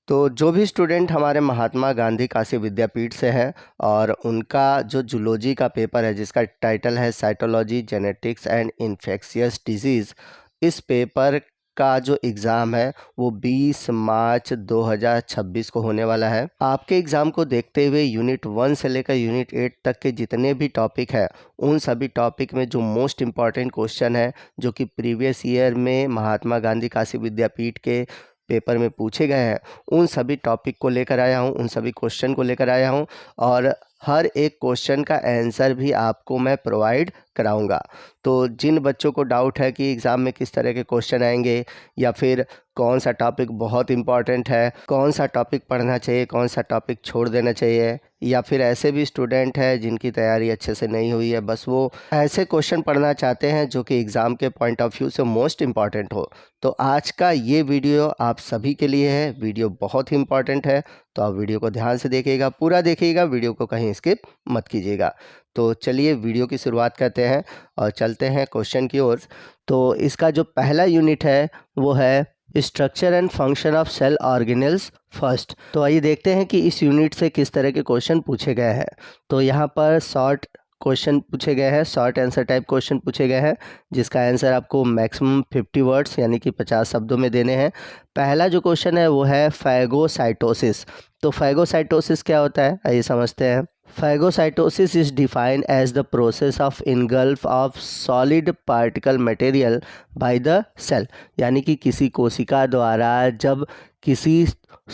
तो जो भी स्टूडेंट हमारे महात्मा गांधी काशी विद्यापीठ से हैं और उनका जो जूलॉजी का पेपर है जिसका टाइटल है cytology genetics and infectious disease, इस पेपर का जो एग्ज़ाम है वो 20 मार्च 2026 को होने वाला है। आपके एग्ज़ाम को देखते हुए यूनिट 1 से लेकर यूनिट 8 तक के जितने भी टॉपिक हैं उन सभी टॉपिक में जो मोस्ट इम्पॉर्टेंट क्वेश्चन है जो कि प्रीवियस ईयर में महात्मा गांधी काशी विद्यापीठ के पेपर में पूछे गए हैं उन सभी टॉपिक को लेकर आया हूं, उन सभी क्वेश्चन को लेकर आया हूं और हर एक क्वेश्चन का आंसर भी आपको मैं प्रोवाइड कराऊंगा। तो जिन बच्चों को डाउट है कि एग्ज़ाम में किस तरह के क्वेश्चन आएंगे या फिर कौन सा टॉपिक बहुत इंपॉर्टेंट है, कौन सा टॉपिक पढ़ना चाहिए, कौन सा टॉपिक छोड़ देना चाहिए, या फिर ऐसे भी स्टूडेंट हैं जिनकी तैयारी अच्छे से नहीं हुई है, बस वो ऐसे क्वेश्चन पढ़ना चाहते हैं जो कि एग्ज़ाम के पॉइंट ऑफ व्यू से मोस्ट इम्पॉर्टेंट हो, तो आज का ये वीडियो आप सभी के लिए है। वीडियो बहुत ही इंपॉर्टेंट है, तो आप वीडियो को ध्यान से देखिएगा, पूरा देखिएगा, वीडियो को कहीं स्किप मत कीजिएगा। तो चलिए वीडियो की शुरुआत करते हैं और चलते हैं क्वेश्चन की ओर। तो इसका जो पहला यूनिट है वो है structure and function of cell organelles first. तो आइए देखते हैं कि इस यूनिट से किस तरह के क्वेश्चन पूछे गए हैं। तो यहाँ पर शॉर्ट क्वेश्चन पूछे गए हैं, शॉर्ट आंसर टाइप क्वेश्चन पूछे गए हैं जिसका आंसर आपको मैक्सिमम 50 वर्ड्स यानी कि 50 शब्दों में देने हैं। पहला जो क्वेश्चन है वो है फैगोसाइटोसिस। तो फैगोसाइटोसिस क्या होता है आइए समझते हैं। Phagocytosis is defined as the process of engulf of solid particle material by the cell, यानी कि किसी कोशिका द्वारा जब किसी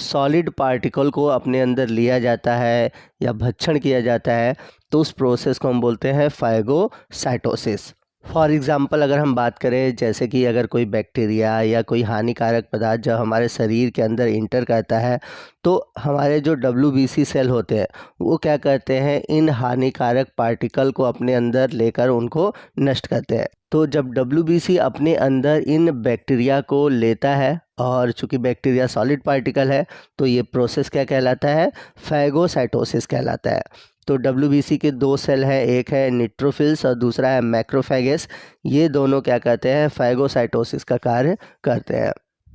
सॉलिड पार्टिकल को अपने अंदर लिया जाता है या भक्षण किया जाता है तो उस प्रोसेस को हम बोलते हैं फैगोसाइटोसिस। फॉर एग्ज़ाम्पल अगर हम बात करें जैसे कि अगर कोई बैक्टीरिया या कोई हानिकारक पदार्थ जब हमारे शरीर के अंदर इंटर करता है तो हमारे जो WBC सेल होते हैं वो क्या करते हैं, इन हानिकारक पार्टिकल को अपने अंदर लेकर उनको नष्ट करते हैं। तो जब WBC अपने अंदर इन बैक्टीरिया को लेता है और चूंकि बैक्टीरिया सॉलिड पार्टिकल है तो ये प्रोसेस क्या कहलाता है, फैगोसाइटोसिस कहलाता है। तो WBC के दो सेल हैं, एक है न्यूट्रोफिल्स और दूसरा है मैक्रोफेगस। ये दोनों क्या करते हैं, फैगोसाइटोसिस का कार्य करते हैं।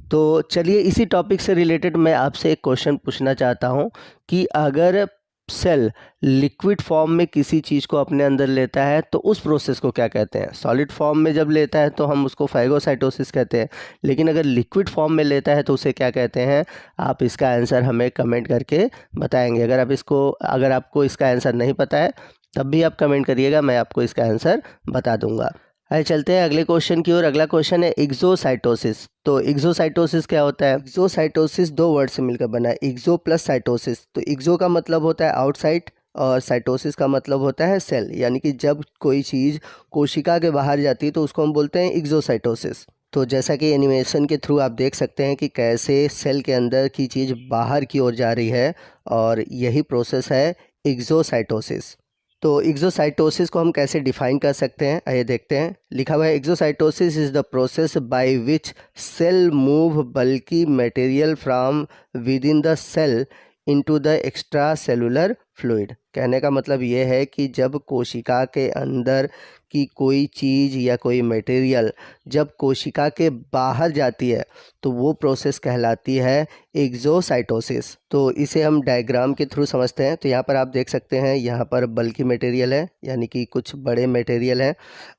तो चलिए इसी टॉपिक से रिलेटेड मैं आपसे एक क्वेश्चन पूछना चाहता हूँ कि अगर सेल लिक्विड फॉर्म में किसी चीज़ को अपने अंदर लेता है तो उस प्रोसेस को क्या कहते हैं। सॉलिड फॉर्म में जब लेता है तो हम उसको फैगोसाइटोसिस कहते हैं, लेकिन अगर लिक्विड फॉर्म में लेता है तो उसे क्या कहते हैं। आप इसका आंसर हमें कमेंट करके बताएंगे। अगर आपको इसका आंसर नहीं पता है तब भी आप कमेंट करिएगा, मैं आपको इसका आंसर बता दूंगा। आइए चलते हैं अगले क्वेश्चन की ओर। अगला क्वेश्चन है एक्सोसाइटोसिस। तो एक्सोसाइटोसिस क्या होता है। एक्सोसाइटोसिस दो वर्ड से मिलकर बना है, एक्सो प्लस साइटोसिस। तो एक्सो का मतलब होता है आउटसाइड और साइटोसिस का मतलब होता है सेल, यानी कि जब कोई चीज़ कोशिका के बाहर जाती है तो उसको हम बोलते हैं एक्सोसाइटोसिस। तो जैसा कि एनिमेशन के थ्रू आप देख सकते हैं कि कैसे सेल के अंदर की चीज़ बाहर की ओर जा रही है और यही प्रोसेस है एक्सोसाइटोसिस। तो एक्सोसाइटोसिस को हम कैसे डिफाइन कर सकते हैं आइए देखते हैं। लिखा हुआ है exocytosis is the process by which cell move bulky material from within the cell into the extra cellular fluid. कहने का मतलब ये है कि जब कोशिका के अंदर की कोई चीज़ या कोई मटेरियल जब कोशिका के बाहर जाती है तो वो प्रोसेस कहलाती है एक्सोसाइटोसिस। तो इसे हम डायग्राम के थ्रू समझते हैं। तो यहाँ पर आप देख सकते हैं, यहाँ पर बल्की मटेरियल है यानी कि कुछ बड़े मटेरियल हैं।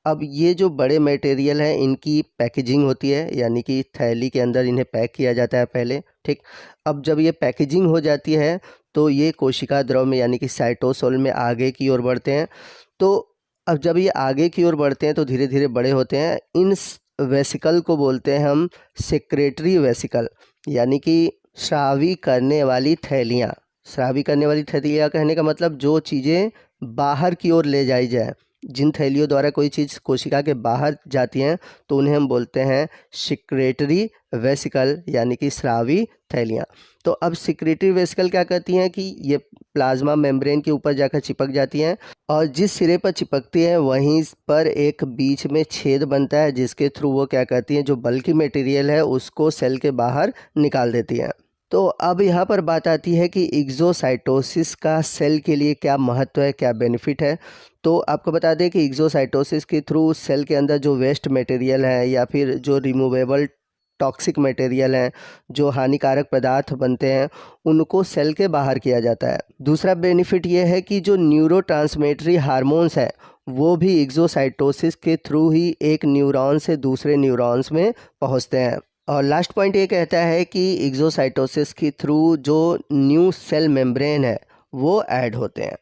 अब ये जो बड़े मटेरियल हैं इनकी पैकेजिंग होती है, यानी कि थैली के अंदर इन्हें पैक किया जाता है पहले, ठीक। अब जब ये पैकेजिंग हो जाती है तो ये कोशिका द्रव में यानी कि साइटोसोल में आगे की ओर बढ़ते हैं। तो अब जब ये आगे की ओर बढ़ते हैं तो धीरे धीरे बड़े होते हैं। इन वेसिकल को बोलते हैं हम सेक्रेटरी वेसिकल, यानी कि स्रावी करने वाली थैलियाँ। स्रावी करने वाली थैलियाँ कहने का मतलब जो चीज़ें बाहर की ओर ले जाई जाए, जिन थैलियों द्वारा कोई चीज़ कोशिका के बाहर जाती हैं तो उन्हें हम बोलते हैं सिक्रेटरी वेसिकल, यानी कि स्रावी थैलियाँ। तो अब सिक्रेटरी वेसिकल क्या करती हैं कि ये प्लाज्मा मेम्ब्रेन के ऊपर जाकर चिपक जाती हैं और जिस सिरे पर चिपकती हैं वहीं पर एक बीच में छेद बनता है जिसके थ्रू वो क्या करती हैं, जो बल्की मटेरियल है उसको सेल के बाहर निकाल देती हैं। तो अब यहाँ पर बात आती है कि एक्सोसाइटोसिस का सेल के लिए क्या महत्व है, क्या बेनिफिट है। तो आपको बता दें कि एक्सोसाइटोसिस के थ्रू सेल के अंदर जो वेस्ट मटेरियल है या फिर जो रिमूवेबल टॉक्सिक मटेरियल हैं, जो हानिकारक पदार्थ बनते हैं, उनको सेल के बाहर किया जाता है। दूसरा बेनिफिट ये है कि जो न्यूरोट्रांसमिटरी हार्मोन्स हैं वो भी एक्सोसाइटोसिस के थ्रू ही एक न्यूरॉन से दूसरे न्यूरॉन्स में पहुंचते हैं। और लास्ट पॉइंट ये कहता है कि एक्सोसाइटोसिस के थ्रू जो न्यू सेल मेम्ब्रेन है वो ऐड होते हैं।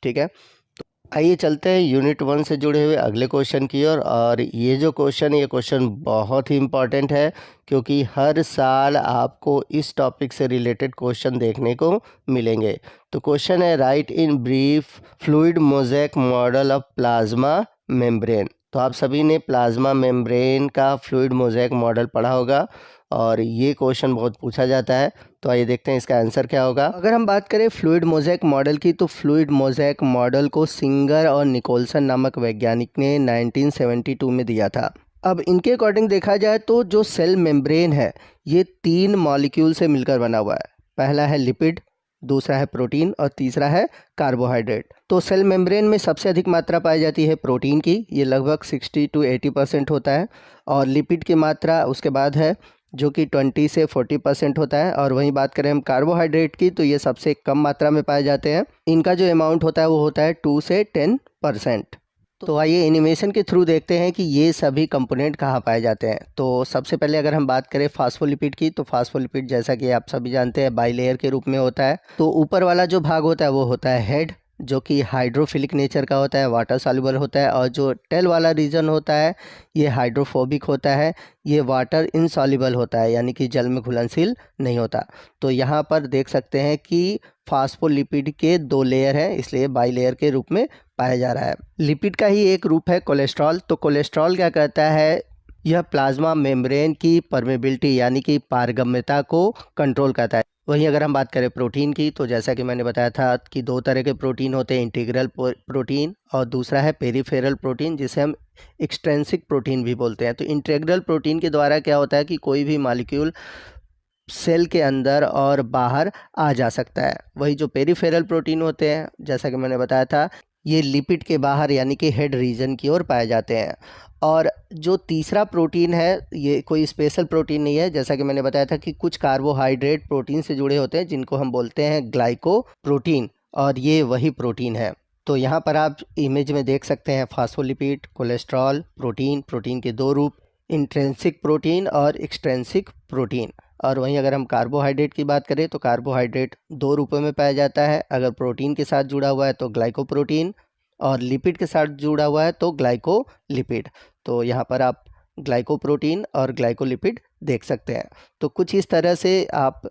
ठीक है, तो आइए चलते हैं यूनिट 1 से जुड़े हुए अगले क्वेश्चन की ओर। और ये जो क्वेश्चन है, ये क्वेश्चन बहुत ही इम्पॉर्टेंट है, क्योंकि हर साल आपको इस टॉपिक से रिलेटेड क्वेश्चन देखने को मिलेंगे। तो क्वेश्चन है, right in brief fluid mosaic model of plasma membrane. तो आप सभी ने प्लाज्मा मेम्ब्रेन का फ्लूइड मोज़ेक मॉडल पढ़ा होगा और ये क्वेश्चन बहुत पूछा जाता है। तो आइए देखते हैं इसका आंसर क्या होगा। अगर हम बात करें फ्लूइड मोज़ेक मॉडल की, तो फ्लूइड मोज़ेक मॉडल को सिंगर और निकोलसन नामक वैज्ञानिक ने 1972 में दिया था। अब इनके अकॉर्डिंग देखा जाए तो जो सेल मेम्ब्रेन है ये 3 मॉलिक्यूल से मिलकर बना हुआ है। पहला है लिपिड, दूसरा है प्रोटीन और तीसरा है कार्बोहाइड्रेट। तो सेल मेम्ब्रेन में सबसे अधिक मात्रा पाई जाती है प्रोटीन की, ये लगभग 60 to 80% होता है। और लिपिड की मात्रा उसके बाद है जो कि 20 से 40% होता है। और वहीं बात करें हम कार्बोहाइड्रेट की, तो ये सबसे कम मात्रा में पाए जाते हैं। इनका जो अमाउंट होता है वो होता है 2 से 10%। तो आइए एनिमेशन के थ्रू देखते हैं कि ये सभी कंपोनेंट कहाँ पाए जाते हैं। तो सबसे पहले अगर हम बात करें फास्फोलिपिड की, तो फास्फोलिपिड जैसा कि आप सभी जानते हैं बाइलेयर के रूप में होता है। तो ऊपर वाला जो भाग होता है वो होता है हेड, जो कि हाइड्रोफिलिक नेचर का होता है, वाटर सॉल्युबल होता है। और जो टेल वाला रीजन होता है ये हाइड्रोफोबिक होता है, ये वाटर इनसॉल्युबल होता है, यानी कि जल में घुलनशील नहीं होता। तो यहाँ पर देख सकते हैं कि फास्फोलिपिड के 2 लेयर हैं, इसलिए बाइलेयर के रूप में पाया जा रहा है। लिपिड का ही एक रूप है कोलेस्ट्रॉल। तो कोलेस्ट्रॉल क्या करता है, यह प्लाज्मा मेम्ब्रेन की परमेबिलिटी यानी कि पारगम्यता को कंट्रोल करता है। वहीं अगर हम बात करें प्रोटीन की, तो जैसा कि मैंने बताया था कि 2 तरह के प्रोटीन होते हैं, इंटीग्रल प्रोटीन और दूसरा है पेरिफेरल प्रोटीन, जिसे हम एक्सट्रिंसिक प्रोटीन भी बोलते हैं। तो इंटीग्रल प्रोटीन के द्वारा क्या होता है कि कोई भी मॉलिक्यूल सेल के अंदर और बाहर आ जा सकता है। वही जो पेरिफेरल प्रोटीन होते हैं, जैसा कि मैंने बताया था, ये लिपिड के बाहर यानी कि हेड रीजन की ओर पाए जाते हैं। और जो तीसरा प्रोटीन है ये कोई स्पेशल प्रोटीन नहीं है, जैसा कि मैंने बताया था कि कुछ कार्बोहाइड्रेट प्रोटीन से जुड़े होते हैं जिनको हम बोलते हैं ग्लाइकोप्रोटीन, और ये वही प्रोटीन है। तो यहाँ पर आप इमेज में देख सकते हैं फास्फोलिपिड, कोलेस्ट्रॉल, प्रोटीन, प्रोटीन के 2 रूप, इंट्रिंसिक प्रोटीन और एक्सट्रिंसिक प्रोटीन। और वहीं अगर हम कार्बोहाइड्रेट की बात करें, तो कार्बोहाइड्रेट 2 रूपों में पाया जाता है। अगर प्रोटीन के साथ जुड़ा हुआ है तो ग्लाइकोप्रोटीन, और लिपिड के साथ जुड़ा हुआ है तो ग्लाइकोलिपिड। तो यहाँ पर आप ग्लाइकोप्रोटीन और ग्लाइकोलिपिड देख सकते हैं। तो कुछ इस तरह से आप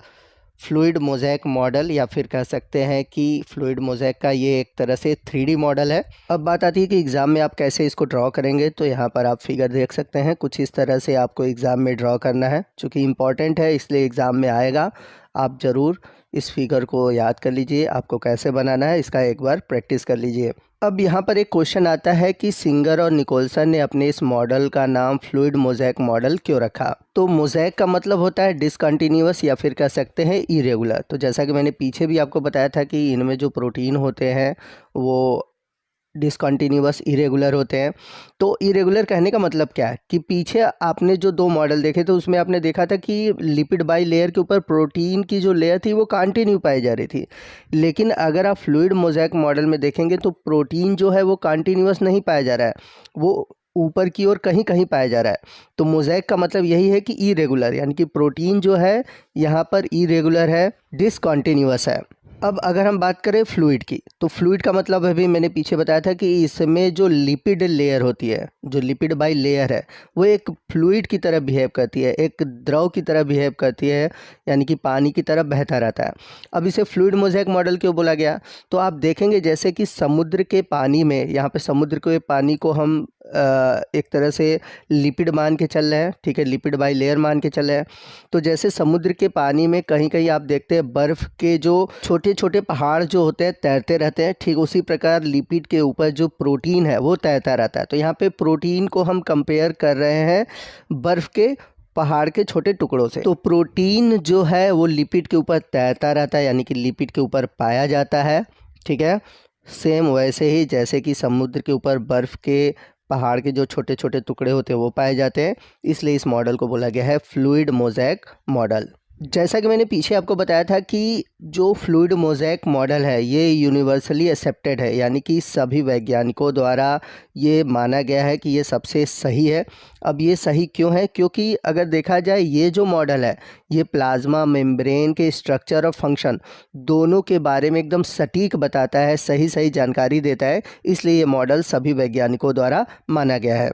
फ्लूइड मोज़ेक मॉडल, या फिर कह सकते हैं कि फ्लूइड मोज़ेक का ये एक तरह से 3D मॉडल है। अब बात आती है कि एग्ज़ाम में आप कैसे इसको ड्रॉ करेंगे। तो यहाँ पर आप फिगर देख सकते हैं, कुछ इस तरह से आपको एग्ज़ाम में ड्रॉ करना है। चूँकि इम्पॉर्टेंट है इसलिए एग्ज़ाम में आएगा, आप ज़रूर इस फिगर को याद कर लीजिए, आपको कैसे बनाना है इसका एक बार प्रैक्टिस कर लीजिए। अब यहाँ पर एक क्वेश्चन आता है कि सिंगर और निकोलसन ने अपने इस मॉडल का नाम फ्लूइड मोज़ेक मॉडल क्यों रखा। तो मोज़ेक का मतलब होता है डिसकंटिन्यूअस, या फिर कह सकते हैं इरेगुलर। तो जैसा कि मैंने पीछे भी आपको बताया था कि इनमें जो प्रोटीन होते हैं वो डिसकंटिन्यूअस इरेगुलर होते हैं। तो इरेगुलर कहने का मतलब क्या है कि पीछे आपने जो 2 मॉडल देखे थे उसमें आपने देखा था कि लिपिड बाई लेयर के ऊपर प्रोटीन की जो लेयर थी वो कंटिन्यू पाई जा रही थी। लेकिन अगर आप फ्लूइड मोज़ेक मॉडल में देखेंगे तो प्रोटीन जो है वो कंटिन्यूअस नहीं पाया जा रहा है, वो ऊपर की ओर कहीं कहीं पाया जा रहा है। तो मोज़ेक का मतलब यही है कि इरेगुलर, यानी कि प्रोटीन जो है यहाँ पर इरेगुलर है, डिसकंटिन्यूअस है। अब अगर हम बात करें फ्लूइड की, तो फ्लूइड का मतलब अभी मैंने पीछे बताया था कि इसमें जो लिपिड लेयर होती है, जो लिपिड बाई लेयर है, वो एक फ्लूइड की तरह बिहेव करती है, एक द्रव की तरह बिहेव करती है, यानी कि पानी की तरह बहता रहता है। अब इसे फ्लूइड मोज़ेक मॉडल क्यों बोला गया, तो आप देखेंगे जैसे कि समुद्र के पानी में, यहाँ पे समुद्र के पानी को हम एक तरह से लिपिड मान के चल रहे हैं, ठीक है, लिपिड बाई लेयर मान के चल रहे हैं। तो जैसे समुद्र के पानी में कहीं कहीं आप देखते हैं बर्फ़ के जो छोटे छोटे पहाड़ जो होते हैं तैरते रहते हैं, ठीक उसी प्रकार लिपिड के ऊपर जो प्रोटीन है वो तैरता रहता है। तो यहाँ पे प्रोटीन को हम कंपेयर कर रहे हैं बर्फ़ के पहाड़ के छोटे टुकड़ों से। तो प्रोटीन जो है वो लिपिड के ऊपर तैरता रहता है, यानी कि लिपिड के ऊपर पाया जाता है, ठीक है। सेम वैसे ही जैसे कि समुद्र के ऊपर बर्फ़ के पहाड़ के जो छोटे छोटे टुकड़े होते हैं वो पाए जाते हैं, इसलिए इस मॉडल को बोला गया है फ्लूइड मोज़ेक मॉडल। जैसा कि मैंने पीछे आपको बताया था कि जो फ्लूइड मोज़ेक मॉडल है ये यूनिवर्सली एक्सेप्टेड है, यानी कि सभी वैज्ञानिकों द्वारा ये माना गया है कि ये सबसे सही है। अब ये सही क्यों है? क्योंकि अगर देखा जाए ये जो मॉडल है ये प्लाज्मा मेम्ब्रेन के स्ट्रक्चर और फंक्शन दोनों के बारे में एकदम सटीक बताता है, सही सही जानकारी देता है, इसलिए ये मॉडल सभी वैज्ञानिकों द्वारा माना गया है।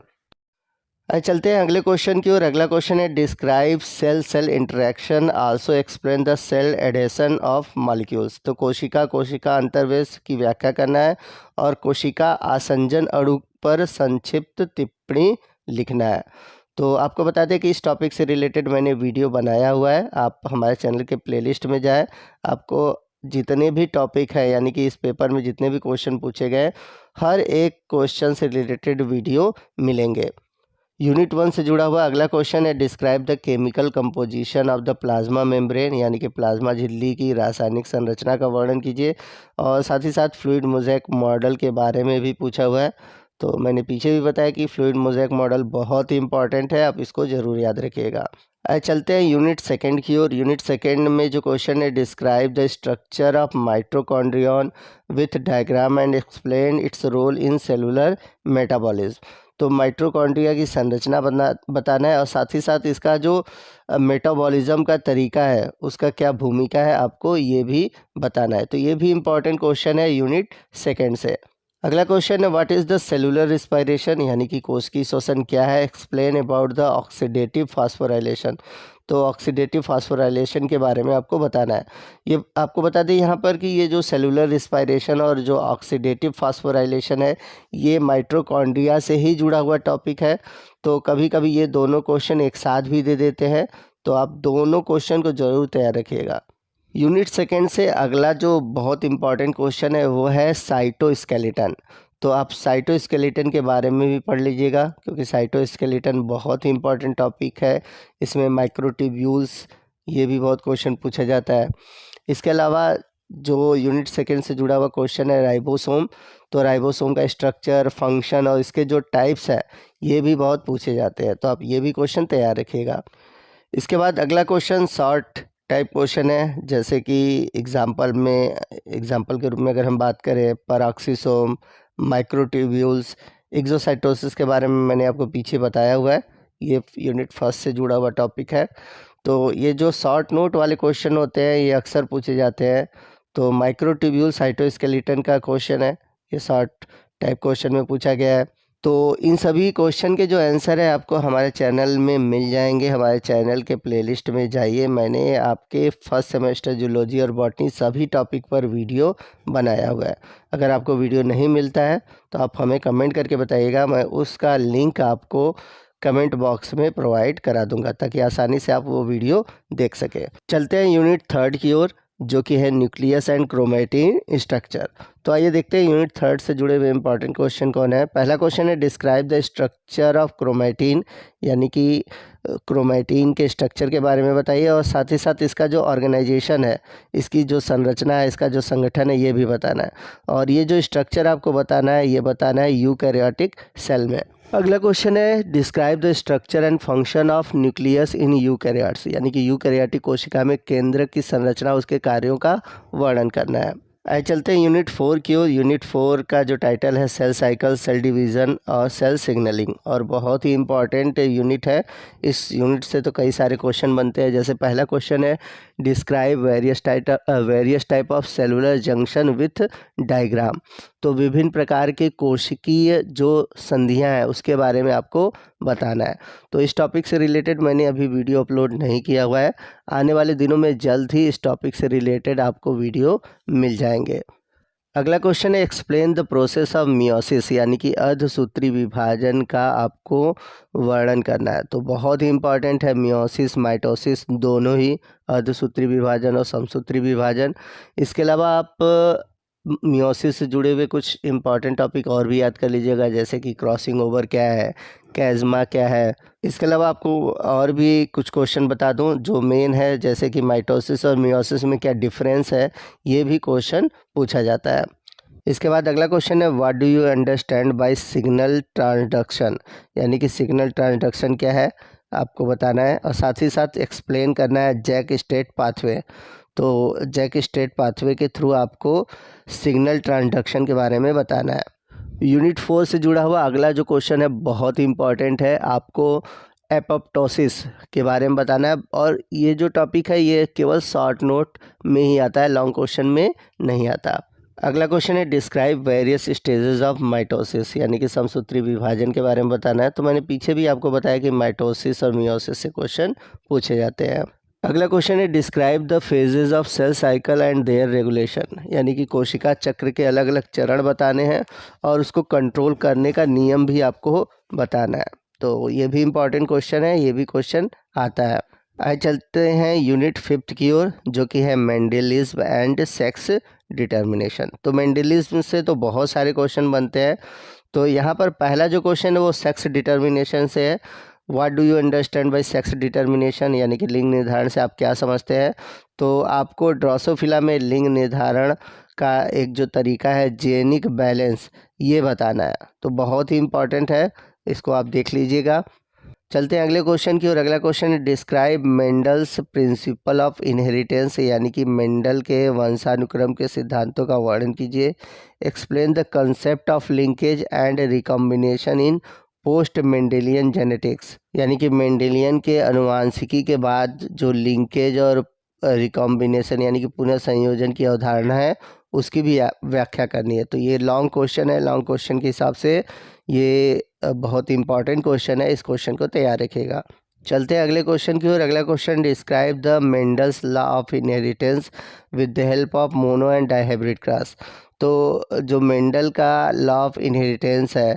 चलते हैं अगले क्वेश्चन की ओर। अगला क्वेश्चन है describe cell cell interaction also explain the cell adhesion of molecules. तो कोशिका कोशिका अंतर्वेश की व्याख्या करना है और कोशिका आसंजन अणु पर संक्षिप्त टिप्पणी लिखना है। तो आपको बता दें कि इस टॉपिक से रिलेटेड मैंने वीडियो बनाया हुआ है, आप हमारे चैनल के प्लेलिस्ट में जाएं, आपको जितने भी टॉपिक है यानी कि इस पेपर में जितने भी क्वेश्चन पूछे गए हर एक क्वेश्चन से रिलेटेड वीडियो मिलेंगे। यूनिट 1 से जुड़ा हुआ अगला क्वेश्चन है describe the chemical composition of the plasma membrane, यानी कि प्लाज्मा झिल्ली की रासायनिक संरचना का वर्णन कीजिए। और साथ ही साथ फ्लूइड मोज़ेक मॉडल के बारे में भी पूछा हुआ है। तो मैंने पीछे भी बताया कि फ्लूइड मोज़ेक मॉडल बहुत ही इंपॉर्टेंट है, आप इसको ज़रूर याद रखिएगा। चलते हैं यूनिट सेकंड की ओर। यूनिट सेकंड में जो क्वेश्चन है describe the structure of mitochondrion with diagram and explain its role in cellular metabolism. तो माइटोकॉन्ड्रिया की संरचना बताना है और साथ ही साथ इसका जो मेटाबॉलिज्म का तरीका है उसका क्या भूमिका है आपको ये भी बताना है। तो ये भी इम्पॉर्टेंट क्वेश्चन है यूनिट सेकंड से। अगला क्वेश्चन है what is the cellular respiration, यानी कि कोशिकीय श्वसन क्या है। Explain about the oxidative phosphorylation. तो ऑक्सीडेटिव फास्फोराइलेशन के बारे में आपको बताना है। ये आपको बता दें यहाँ पर कि ये जो सेलुलर रिस्पायरेशन और जो ऑक्सीडेटिव फास्फोराइलेशन है ये माइटोकॉन्ड्रिया से ही जुड़ा हुआ टॉपिक है। तो कभी कभी ये दोनों क्वेश्चन एक साथ भी दे देते हैं, तो आप दोनों क्वेश्चन को ज़रूर तैयार रखिएगा। यूनिट सेकंड से अगला जो बहुत इंपॉर्टेंट क्वेश्चन है वो है साइटोस्केलेटन। तो आप साइटोस्केलेटन के बारे में भी पढ़ लीजिएगा क्योंकि साइटोस्केलेटन बहुत ही इंपॉर्टेंट टॉपिक है। इसमें माइक्रोट्यूब्यूल्स ये भी बहुत क्वेश्चन पूछा जाता है। इसके अलावा जो यूनिट सेकंड से जुड़ा हुआ क्वेश्चन है राइबोसोम, तो राइबोसोम का स्ट्रक्चर, फंक्शन और इसके जो टाइप्स है ये भी बहुत पूछे जाते हैं, तो आप ये भी क्वेश्चन तैयार रखिएगा। इसके बाद अगला क्वेश्चन शॉर्ट टाइप क्वेश्चन है, जैसे कि एग्जाम्पल के रूप में अगर हम बात करें पैराक्सीसोम, माइक्रोट्यूब्यूल्स, एक्सोसाइटोसिस के बारे में मैंने आपको पीछे बताया हुआ है, ये यूनिट फर्स्ट से जुड़ा हुआ टॉपिक है। तो ये जो शॉर्ट नोट वाले क्वेश्चन होते हैं ये अक्सर पूछे जाते हैं। तो माइक्रोट्यूब्यूल साइटोस्केलेटन का क्वेश्चन है, ये शॉर्ट टाइप क्वेश्चन में पूछा गया है। तो इन सभी क्वेश्चन के जो आंसर है आपको हमारे चैनल में मिल जाएंगे। हमारे चैनल के प्लेलिस्ट में जाइए, मैंने आपके फर्स्ट सेमेस्टर जूलॉजी और बॉटनी सभी टॉपिक पर वीडियो बनाया हुआ है। अगर आपको वीडियो नहीं मिलता है तो आप हमें कमेंट करके बताइएगा, मैं उसका लिंक आपको कमेंट बॉक्स में प्रोवाइड करा दूंगा ताकि आसानी से आप वो वीडियो देख सकें। चलते हैं यूनिट थर्ड की ओर जो कि है न्यूक्लियस एंड क्रोमेटिन स्ट्रक्चर। तो आइए देखते हैं यूनिट थर्ड से जुड़े हुए इंपॉर्टेंट क्वेश्चन कौन है। पहला क्वेश्चन है describe the structure of chromatin, यानी कि क्रोमेटिन के स्ट्रक्चर के बारे में बताइए और साथ ही साथ इसका जो ऑर्गेनाइजेशन है, इसकी जो संरचना है, इसका जो संगठन है ये भी बताना है। और ये जो स्ट्रक्चर आपको बताना है ये बताना है यूकैरियोटिक सेल में। अगला क्वेश्चन है describe the structure and function of nucleus in eukaryotes, यानी कि यूकैरियोटिक कोशिका में केंद्र की संरचना उसके कार्यों का वर्णन करना है। आइए चलते हैं यूनिट 4 की ओर। यूनिट 4 का जो टाइटल है सेल साइकिल, सेल डिवीज़न और सेल सिग्नलिंग, और बहुत ही इंपॉर्टेंट यूनिट है। इस यूनिट से तो कई सारे क्वेश्चन बनते हैं। जैसे पहला क्वेश्चन है describe various type of cellular junction width diagram. तो विभिन्न प्रकार के कोशिकीय जो संधियां हैं उसके बारे में आपको बताना है। तो इस टॉपिक से रिलेटेड मैंने अभी वीडियो अपलोड नहीं किया हुआ है, आने वाले दिनों में जल्द ही इस टॉपिक से रिलेटेड आपको वीडियो मिल जाएंगे। अगला क्वेश्चन है explain the process of meiosis, यानी कि अर्धसूत्री विभाजन का आपको वर्णन करना है। तो बहुत ही इंपॉर्टेंट है मियोसिस माइटोसिस दोनों ही, अर्धसूत्री विभाजन और समसूत्री विभाजन। इसके अलावा आप मियोसिस से जुड़े हुए कुछ इंपॉर्टेंट टॉपिक और भी याद कर लीजिएगा, जैसे कि क्रॉसिंग ओवर क्या है, कैज़मा क्या है। इसके अलावा आपको और भी कुछ क्वेश्चन बता दूं जो मेन है, जैसे कि माइटोसिस और मियोसिस में क्या डिफरेंस है, ये भी क्वेश्चन पूछा जाता है। इसके बाद अगला क्वेश्चन है what do you understand buy signal transduction, यानी कि सिग्नल ट्रांसडक्शन क्या है आपको बताना है, और साथ ही साथ एक्सप्लेन करना है जैक स्टेट पाथवे। तो जैक स्टेट पाथवे के थ्रू आपको सिग्नल ट्रांसडक्शन के बारे में बताना है। यूनिट 4 से जुड़ा हुआ अगला जो क्वेश्चन है बहुत ही इंपॉर्टेंट है, आपको एपोप्टोसिस के बारे में बताना है, और ये जो टॉपिक है ये केवल शॉर्ट नोट में ही आता है, लॉन्ग क्वेश्चन में नहीं आता। अगला क्वेश्चन है describe various stages of mitosis, यानी कि समसूत्री विभाजन के बारे में बताना है। तो मैंने पीछे भी आपको बताया कि माइटोसिस और मियोसिस से क्वेश्चन पूछे जाते हैं। अगला क्वेश्चन है describe the phases of cell cycle and their regulation, यानी कि कोशिका चक्र के अलग अलग चरण बताने हैं और उसको कंट्रोल करने का नियम भी आपको बताना है। तो ये भी इम्पॉर्टेंट क्वेश्चन है, ये भी क्वेश्चन आता है। आइए चलते हैं यूनिट 5 की ओर, जो कि है मेंडलिज्म एंड सेक्स डिटर्मिनेशन। तो मेंडलिज्म से तो बहुत सारे क्वेश्चन बनते हैं, तो यहाँ पर पहला जो क्वेश्चन है वो सेक्स डिटर्मिनेशन से है। What do you understand by sex determination, यानी कि लिंग निर्धारण से आप क्या समझते हैं। तो आपको ड्रोसोफिला में लिंग निर्धारण का एक जो तरीका है जेनिक बैलेंस, ये बताना है। तो बहुत ही इम्पॉर्टेंट है, इसको आप देख लीजिएगा। चलते हैं अगले क्वेश्चन की ओर। अगला क्वेश्चन है describe Mendel's principle of inheritance, यानी कि मेंडल के वंशानुक्रम के सिद्धांतों का वर्णन कीजिए। Explain the concept of linkage and recombination in post Mendelian genetics, यानी कि मेंडेलियन के अनुवांशिकी के बाद जो लिंकेज और रिकॉम्बिनेशन यानी कि पुनः संयोजन की अवधारणा है उसकी भी व्याख्या करनी है। तो ये लॉन्ग क्वेश्चन है, लॉन्ग क्वेश्चन के हिसाब से ये बहुत इंपॉर्टेंट क्वेश्चन है, इस क्वेश्चन को तैयार रखिएगा। चलते हैं अगले क्वेश्चन की ओर। अगला question describe the Mendel's law of inheritance with the help of mono and dihybrid cross. तो जो मेंडल का लॉ ऑफ इनहेरिटेंस है,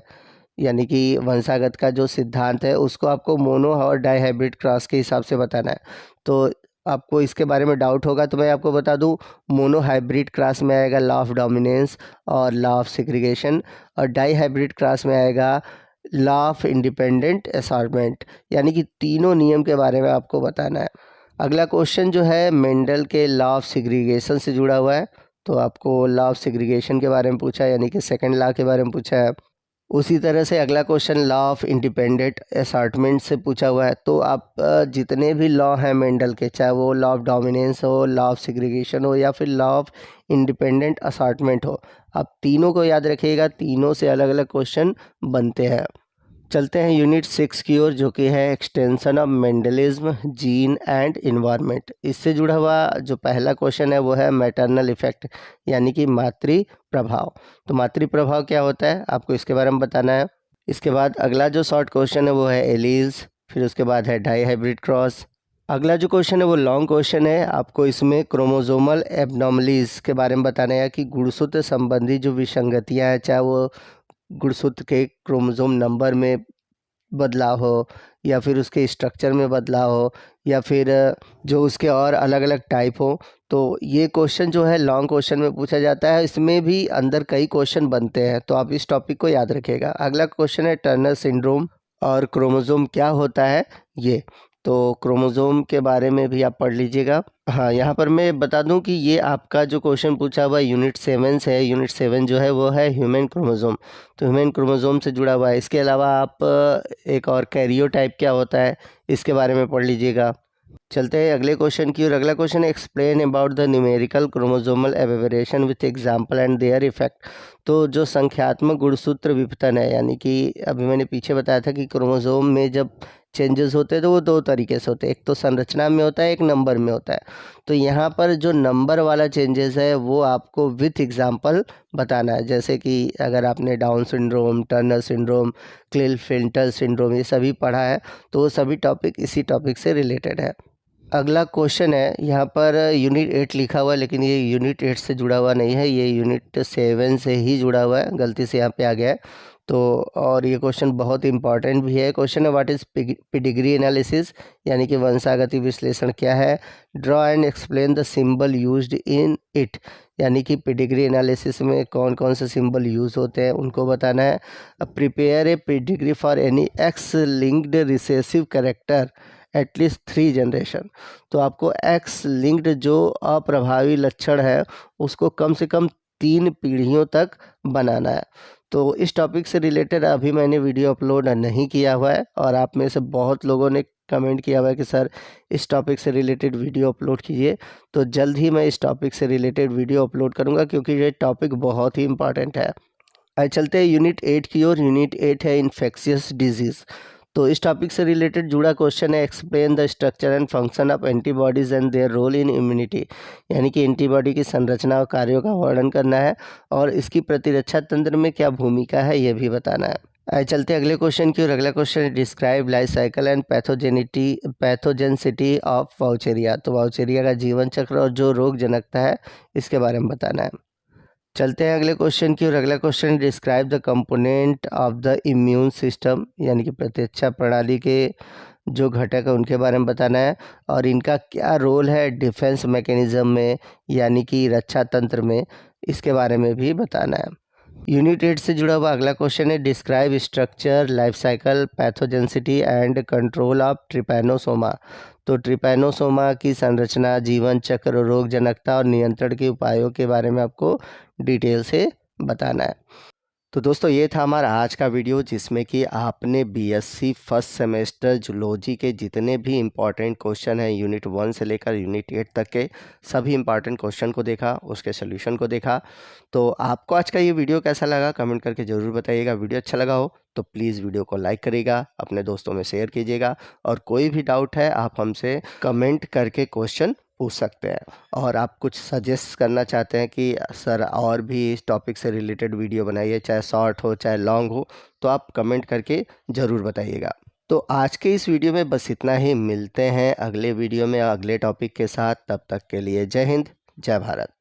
यानी कि वंशागत का जो सिद्धांत है, उसको आपको मोनो और डाइहाइब्रिड क्रॉस के हिसाब से बताना है। तो आपको इसके बारे में डाउट होगा तो मैं आपको बता दूं, मोनो हाइब्रिड क्रॉस में आएगा लॉ ऑफ डोमिनेंस और लॉ ऑफ सेग्रीगेशन, और डाई हाइब्रिड क्रॉस में आएगा लॉ ऑफ इंडिपेंडेंट असॉर्टमेंट, यानी कि तीनों नियम के बारे में आपको बताना है। अगला क्वेश्चन जो है मेंडल के लॉ ऑफ सेग्रीगेशन से जुड़ा हुआ है। तो आपको लॉ ऑफ सेग्रीगेशन के बारे में पूछा है, यानी कि सेकेंड लॉ के बारे में पूछा है। उसी तरह से अगला question law of independent assortment से पूछा हुआ है। तो आप जितने भी लॉ हैं मेंडल के, चाहे वो लॉ ऑफ डोमिनेंस हो, लॉ ऑफ सेग्रीगेशन हो, या फिर लॉ ऑफ इंडिपेंडेंट असॉर्टमेंट हो, आप तीनों को याद रखिएगा, तीनों से अलग अलग क्वेश्चन बनते हैं। चलते हैं यूनिट 6 की ओर, जो कि है extension of Mendelism gene and environment. इससे जुड़ा हुआ जो पहला क्वेश्चन है वो है मैटरनल इफेक्ट, यानी कि मातृ प्रभाव। तो मातृ प्रभाव क्या होता है आपको इसके बारे में बताना है। इसके बाद अगला जो शॉर्ट क्वेश्चन है वो है एलीज, फिर उसके बाद है डाई हाइब्रिड क्रॉस। अगला जो क्वेश्चन है वो लॉन्ग क्वेश्चन है, आपको इसमें क्रोमोजोमल एबनॉर्मलीज के बारे में बताना है कि गुणसूत्र संबंधी जो विसंगतियाँ हैं, चाहे वो गुणसूत्र के क्रोमोसोम नंबर में बदलाव हो, या फिर उसके स्ट्रक्चर में बदलाव हो, या फिर जो उसके और अलग अलग टाइप हो। तो ये क्वेश्चन जो है लॉन्ग क्वेश्चन में पूछा जाता है, इसमें भी अंदर कई क्वेश्चन बनते हैं, तो आप इस टॉपिक को याद रखिएगा। अगला क्वेश्चन है टर्नर सिंड्रोम और क्रोमोसोम क्या होता है ये। तो क्रोमोसोम के बारे में भी आप पढ़ लीजिएगा। हाँ, यहाँ पर मैं बता दूं कि ये आपका जो क्वेश्चन पूछा हुआ यूनिट 7 से है। यूनिट 7 जो है वो है ह्यूमन क्रोमोसोम, तो ह्यूमन क्रोमोसोम से जुड़ा हुआ है। इसके अलावा आप एक और कैरियोटाइप क्या होता है इसके बारे में पढ़ लीजिएगा। चलते हैं अगले क्वेश्चन की, और अगला क्वेश्चन है explain about the numerical chromosomal aberration with example and their effect. तो जो संख्यात्मक गुणसूत्र विपतन है, यानी कि अभी मैंने पीछे बताया था कि क्रोमोसोम में जब चेंजेस होते हैं तो वो दो तरीके से होते हैं, एक तो संरचना में होता है, एक नंबर में होता है। तो यहाँ पर जो नंबर वाला चेंजेस है वो आपको विथ एग्जांपल बताना है, जैसे कि अगर आपने Down syndrome, Turner syndrome, Klinefelter syndrome ये सभी पढ़ा है तो वो सभी टॉपिक इसी टॉपिक से रिलेटेड है। अगला क्वेश्चन है, यहाँ पर यूनिट 8 लिखा हुआ है, लेकिन ये यूनिट 8 से जुड़ा हुआ नहीं है, ये यूनिट 7 से ही जुड़ा हुआ है, गलती से यहाँ पे आ गया है। तो और ये क्वेश्चन बहुत इंपॉर्टेंट भी है। क्वेश्चन है व्हाट इज़ पेडिग्री एनालिसिस, यानी कि वंशागति विश्लेषण क्या है। Draw and explain the symbol used in it, यानी कि पेडिग्री एनालिसिस में कौन कौन से सिंबल यूज़ होते हैं उनको बताना है। Prepare a pedigree for any x linked recessive character at least 3 generation. तो आपको एक्स लिंक्ड जो अप्रभावी लक्षण है उसको कम से कम 3 पीढ़ियों तक बनाना है। तो इस टॉपिक से रिलेटेड अभी मैंने वीडियो अपलोड नहीं किया हुआ है और आप में से बहुत लोगों ने कमेंट किया हुआ है कि सर इस टॉपिक से रिलेटेड वीडियो अपलोड कीजिए। तो जल्द ही मैं इस टॉपिक से रिलेटेड वीडियो अपलोड करूंगा क्योंकि ये टॉपिक बहुत ही इंपॉर्टेंट है। आइए चलते हैं यूनिट 8 की ओर। यूनिट 8 है इन्फेक्शियस डिजीज़। तो इस टॉपिक से रिलेटेड जुड़ा क्वेश्चन है, explain the structure and function of antibodies and their role in immunity. यानी कि एंटीबॉडी की संरचना और कार्यों का वर्णन करना है और इसकी प्रतिरक्षा तंत्र में क्या भूमिका है ये भी बताना है। आइए चलते हैं अगले क्वेश्चन की ओर। अगला क्वेश्चन है describe life cycle and pathogenicity of Vaucheria. तो वाउचेरिया का जीवन चक्र और जो रोग जनकता है इसके बारे में बताना है। चलते हैं अगले क्वेश्चन की ओर। अगला question describe the component of the immune system. यानी कि प्रतिरक्षा प्रणाली के जो घटक है उनके बारे में बताना है और इनका क्या रोल है डिफेंस मैकेनिज्म में यानी कि रक्षा तंत्र में, इसके बारे में भी बताना है। यूनिट 8 से जुड़ा हुआ अगला क्वेश्चन है describe structure, life cycle, pathogenicity and control of trypanosoma. तो ट्रिपैनोसोमा की संरचना, जीवन चक्र, रोग जनकता और नियंत्रण के उपायों के बारे में आपको डिटेल से बताना है। तो दोस्तों ये था हमारा आज का वीडियो जिसमें कि आपने बीएससी फर्स्ट सेमेस्टर जूलॉजी के जितने भी इम्पॉर्टेंट क्वेश्चन हैं यूनिट 1 से लेकर यूनिट 8 तक के सभी इम्पॉर्टेंट क्वेश्चन को देखा, उसके सोल्यूशन को देखा। तो आपको आज का ये वीडियो कैसा लगा कमेंट करके ज़रूर बताइएगा। वीडियो अच्छा लगा हो तो प्लीज़ वीडियो को लाइक करिएगा, अपने दोस्तों में शेयर कीजिएगा और कोई भी डाउट है आप हमसे कमेंट करके क्वेश्चन पूछ सकते हैं। और आप कुछ सजेस्ट करना चाहते हैं कि सर और भी इस टॉपिक से रिलेटेड वीडियो बनाइए, चाहे शॉर्ट हो चाहे लॉन्ग हो, तो आप कमेंट करके ज़रूर बताइएगा। तो आज के इस वीडियो में बस इतना ही। मिलते हैं अगले वीडियो में अगले टॉपिक के साथ। तब तक के लिए जय हिंद, जय भारत।